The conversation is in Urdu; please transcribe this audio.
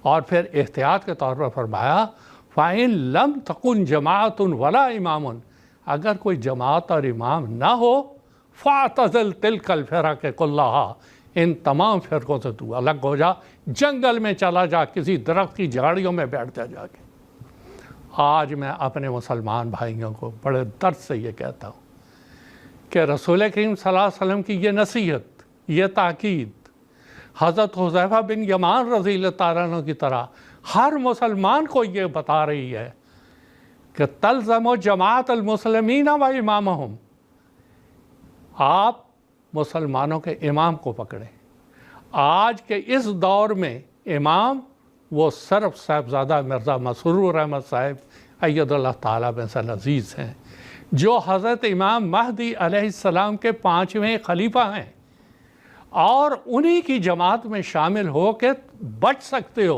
اور پھر احتیاط کے طور پر فرمایا فَإِن لَمْ تَكُنْ جَمَاعَةٌ وَلَا إِمَامٌ، اگر کوئی جماعت اور امام نہ ہو فَاعْتَزِلْ تِلْكَ الْفِرَقَ كُلَّهَا، ان تمام فرقوں سے تو الگ ہو جا، جنگل میں چلا جا، کسی درخت کی جھاڑیوں میں بیٹھ جا کے۔ آج میں اپنے مسلمان بھائیوں کو بڑے درد سے یہ کہتا ہوں کہ رسول کریم صلی اللہ علیہ وسلم کی یہ نصیحت، یہ تاکید حضرت حذیفہ بن یمان رضی اللہ تعالیٰ عنہ کی طرح ہر مسلمان کو یہ بتا رہی ہے کہ تلزم جماعت المسلمین و امامہم، آپ مسلمانوں کے امام کو پکڑیں۔ آج کے اس دور میں امام وہ صرف صاحبزادہ مرزا مسرور احمد صاحب اید اللہ تعالیٰ بن سے عزیز ہیں، جو حضرت امام مہدی علیہ السلام کے 5ویں خلیفہ ہیں، اور انہی کی جماعت میں شامل ہو کے بچ سکتے ہو۔